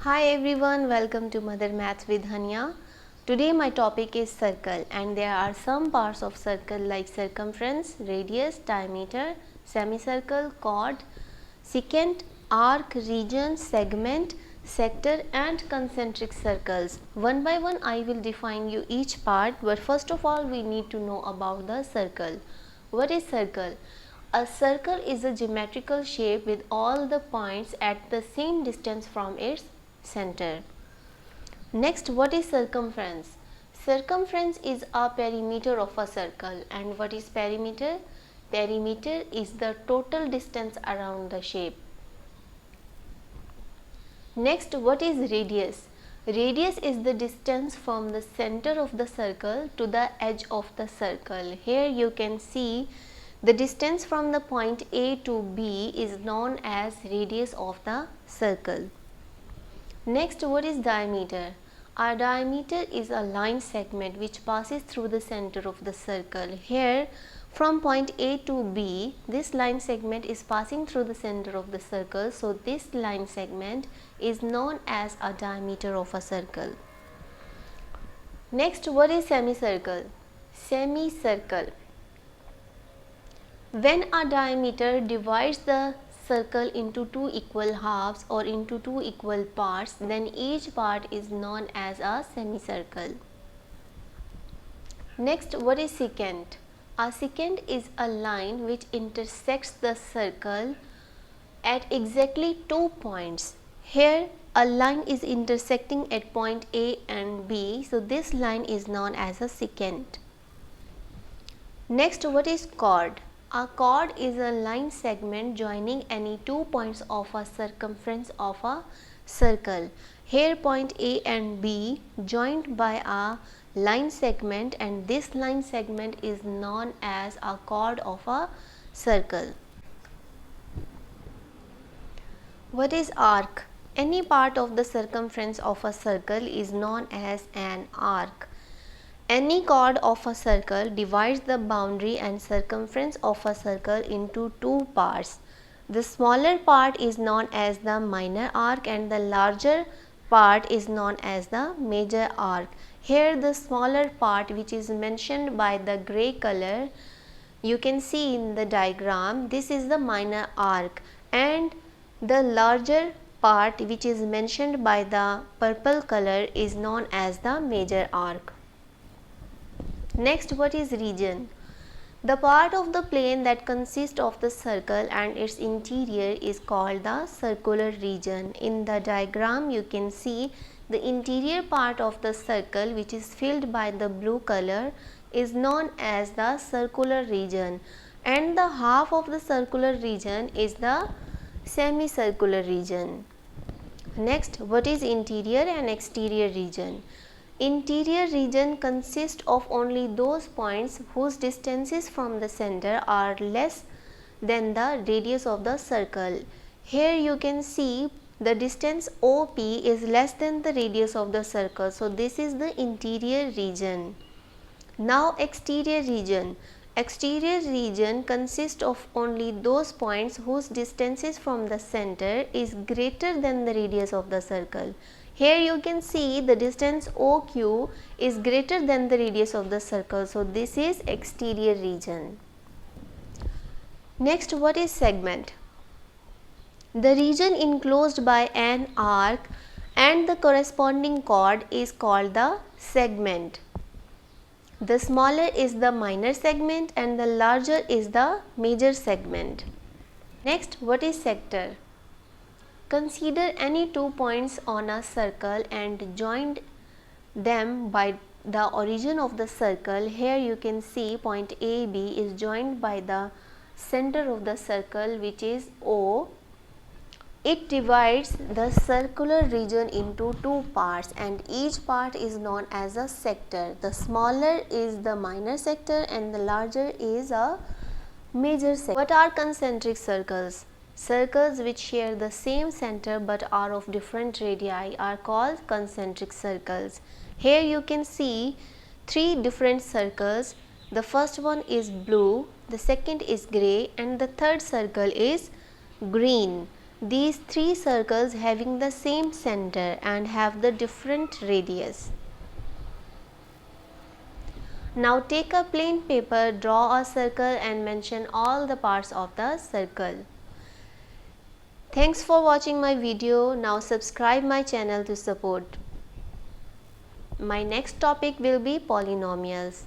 Hi everyone, welcome to Mother Maths with Hania. Today my topic is circle and there are some parts of circle like circumference, radius, diameter, semicircle, chord, secant, arc, region, segment, sector and concentric circles. One by one I will define you each part, but first of all we need to know about the circle. What is circle? A circle is a geometrical shape with all the points at the same distance from its center. Next, what is circumference? Circumference is a perimeter of a circle. And what is perimeter? Perimeter is the total distance around the shape. Next, what is radius? Radius is the distance from the center of the circle to the edge of the circle. Here you can see the distance from the point A to B is known as radius of the circle. Next, what is diameter? A diameter is a line segment which passes through the center of the circle. Here, from point A to B, this line segment is passing through the center of the circle. So, this line segment is known as a diameter of a circle. Next, what is semicircle? Semicircle. When a diameter divides the circle into two equal halves or into two equal parts, then each part is known as a semicircle. Next, what is secant? A secant is a line which intersects the circle at exactly 2 points. Here a line is intersecting at point A and B, so this line is known as a secant. Next, what is chord? A chord is a line segment joining any 2 points of a circumference of a circle. Here point A and B joined by a line segment, and this line segment is known as a chord of a circle. What is arc? Any part of the circumference of a circle is known as an arc. Any chord of a circle divides the boundary and circumference of a circle into two parts. The smaller part is known as the minor arc and the larger part is known as the major arc. Here the smaller part, which is mentioned by the grey color, you can see in the diagram, this is the minor arc, and the larger part, which is mentioned by the purple color, is known as the major arc. Next, what is region? The part of the plane that consists of the circle and its interior is called the circular region. In the diagram, you can see the interior part of the circle, which is filled by the blue color, is known as the circular region, and the half of the circular region is the semicircular region. Next, what is interior and exterior region? Interior region consists of only those points whose distances from the center are less than the radius of the circle. Here you can see the distance OP is less than the radius of the circle. So, this is the interior region. Now, exterior region. Exterior region consists of only those points whose distances from the center is greater than the radius of the circle. Here you can see the distance OQ is greater than the radius of the circle. So, this is exterior region. Next, what is segment? The region enclosed by an arc and the corresponding chord is called the segment. The smaller is the minor segment and the larger is the major segment. Next, what is sector? Consider any 2 points on a circle and join them by the origin of the circle. Here you can see point AB is joined by the center of the circle, which is O. It divides the circular region into two parts and each part is known as a sector. The smaller is the minor sector and the larger is a major sector. What are concentric circles? Circles which share the same center but are of different radii are called concentric circles. Here you can see three different circles. The first one is blue, the second is grey, and the third circle is green. these three circles having the same center and have the different radius. Now take a plain paper, draw a circle and mention all the parts of the circle. Thanks for watching my video. Now subscribe my channel to support. My next topic will be polynomials.